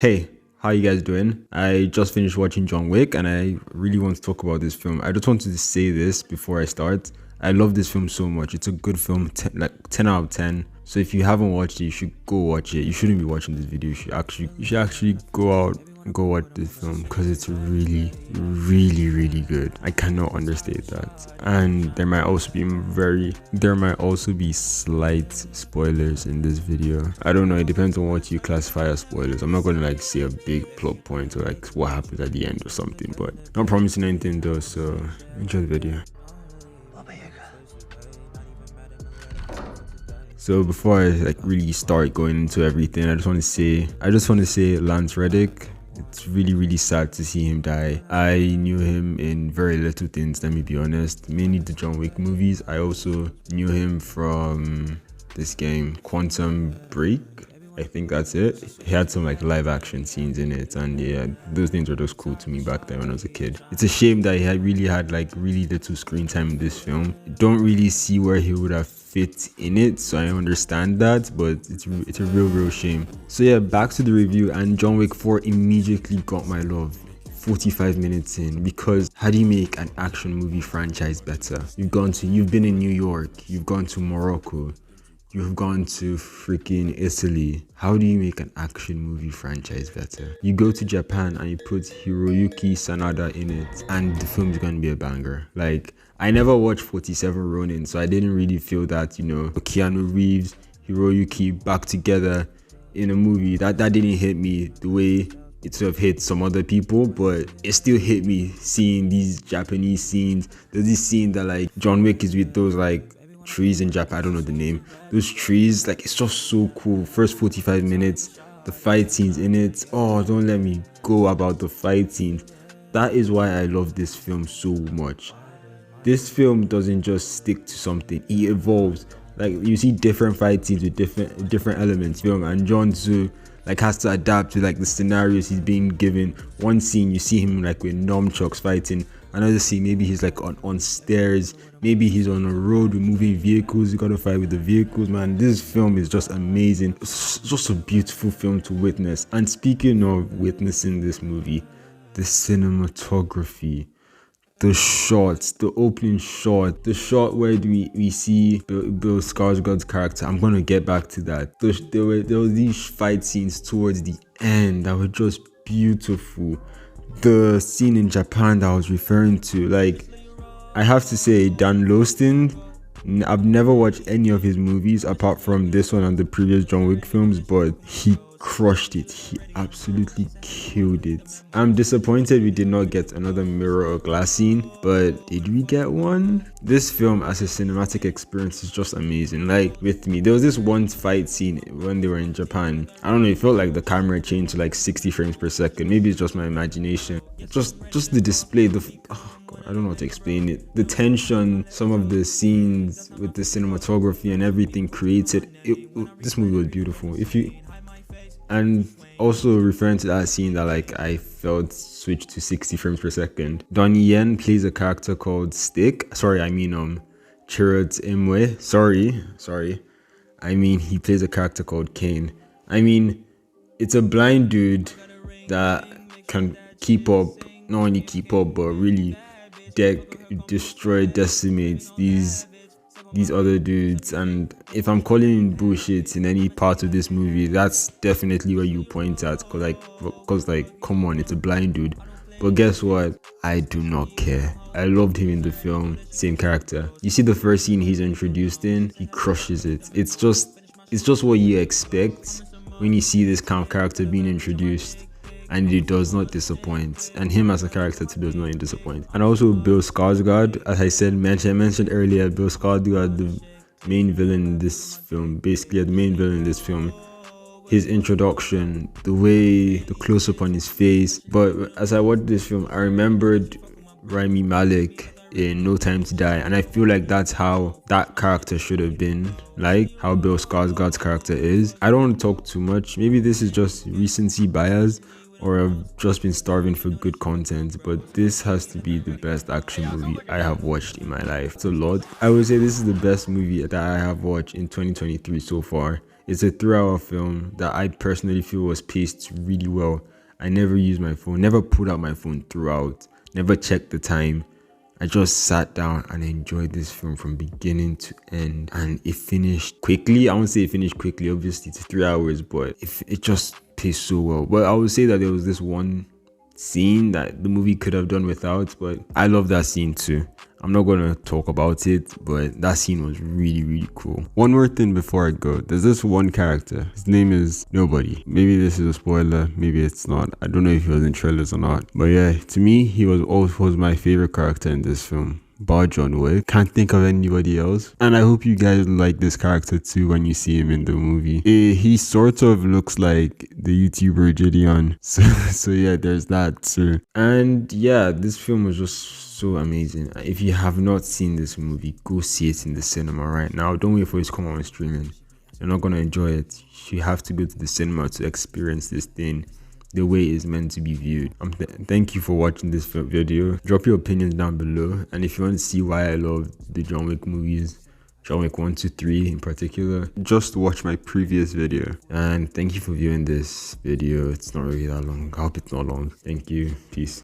Hey, how you guys doing? I just finished watching John Wick and I really want to talk about this film. I just wanted to say this before I start. I love this film so much. It's a good film, 10 out of 10. So if you haven't watched it, you should go watch it. You shouldn't be watching this video. You should actually go out and go watch this film because it's really, really good. I cannot understate that. And there might also be slight spoilers in this video. I don't know, it depends on what you classify as spoilers. I'm not gonna like say a big plot point or like what happens at the end or something, but not promising anything though, so enjoy the video. So before I like really start going into everything, I just want to say Lance Reddick. It's really sad to see him die. I knew him in very little things, let me be honest. Mainly the John Wick movies. I also knew him from this game, Quantum Break. I think that's it. He had some like live action scenes in it, and yeah, those things were just cool to me back then when I was a kid. It's a shame that he had like really little screen time in this film. Don't really see where he would have fit in it, so I understand that, but it's a real shame. So yeah, back to the review, and John Wick 4 immediately got my love 45 minutes in, because how do you make an action movie franchise better? You've been in New York, you've gone to Morocco, you've gone to freaking Italy. How do you make an action movie franchise better? You go to Japan and you put Hiroyuki Sanada in it, and the film's gonna be a banger. Like, I never watched 47 Ronin, so I didn't really feel that, Keanu Reeves, Hiroyuki back together in a movie. That didn't hit me the way it sort of hit some other people, but it still hit me seeing these Japanese scenes. There's this scene that like John Wick is with those like trees in Japan, I don't know the name. Those trees, like, it's just so cool. First 45 minutes, the fight scenes in it. Oh, don't let me go about the fight scenes. That is why I love this film so much. This film doesn't just stick to something, it evolves. Like, you see different fight scenes with different elements, and John too like has to adapt to like the scenarios he's being given. One scene you see him like with nunchucks fighting, another scene maybe he's like on stairs, maybe he's on a road with moving vehicles. You gotta fight with the vehicles, man. This film is just amazing. It's just a beautiful film to witness. And speaking of witnessing this movie, the cinematography, the shots, the opening shot, the shot where we see Bill Skarsgård's character. I'm gonna get back to that. There were these fight scenes towards the end that were just beautiful. The scene in Japan that I was referring to, like, I have to say, Dan Lostin, I've never watched any of his movies apart from this one and the previous John Wick films, but he crushed it. He absolutely killed it. I'm disappointed we did not get another mirror or glass scene, but did we get one? This film as a cinematic experience is just amazing. Like, with me, there was this one fight scene when they were in Japan. I don't know, it felt like the camera changed to like 60 frames per second. Maybe it's just my imagination. Just the display, oh God, I don't know how to explain it. The tension, some of the scenes with the cinematography and everything created, this movie was beautiful. And also referring to that scene that like I felt switched to 60 frames per second. Donnie Yen plays a character called Stick. Chirrut Imwe. Sorry. I mean, he plays a character called Kane. I mean, it's a blind dude that can keep up, not only keep up, but really decimate these other dudes. And if I'm calling in bullshit in any part of this movie, that's definitely where you point at, cause come on, it's a blind dude. But guess what? I do not care. I loved him in the film. Same character. You see the first scene he's introduced in, he crushes it. It's just what you expect when you see this kind of character being introduced, and it does not disappoint. And him as a character too does not disappoint. And also Bill Skarsgård, as I mentioned earlier, Bill Skarsgård, the main villain in this film, his introduction, the close-up on his face. But as I watched this film, I remembered Rami Malek in No Time to Die, and I feel like that's how that character should have been, like how Bill Skarsgård's character is. I don't want to talk too much. Maybe this is just recency bias, or I've just been starving for good content, but this has to be the best action movie I have watched in my life. It's a lot. I would say this is the best movie that I have watched in 2023 so far. It's a 3-hour film that I personally feel was paced really well. I never used my phone, never pulled out my phone throughout, never checked the time. I just sat down and enjoyed this film from beginning to end, and it finished quickly. I won't say it finished quickly, obviously it's 3 hours, but it just paced so well. But I would say that there was this one scene that the movie could have done without, but I love that scene too. I'm not gonna talk about it, but that scene was really, really cool. One more thing before I go. There's this one character. His name is Nobody. Maybe this is a spoiler, maybe it's not. I don't know if he was in trailers or not. But yeah, to me, he was always my favorite character in this film. Bar John Wick. Can't think of anybody else. And I hope you guys like this character too when you see him in the movie. He sort of looks like the YouTuber Gideon. So yeah, there's that too. And yeah, this film was just so amazing. If you have not seen this movie, go see it in the cinema right now. Don't wait for it to come on streaming. You're not gonna enjoy it. You have to go to the cinema to experience this thing the way it's meant to be viewed. Thank you for watching this video. Drop your opinions down below, and if you want to see why I love the John Wick movies, John Wick 1, 2, 3 in particular, just watch my previous video. And thank you for viewing this video. It's not really that long. I hope it's not long. Thank you. Peace.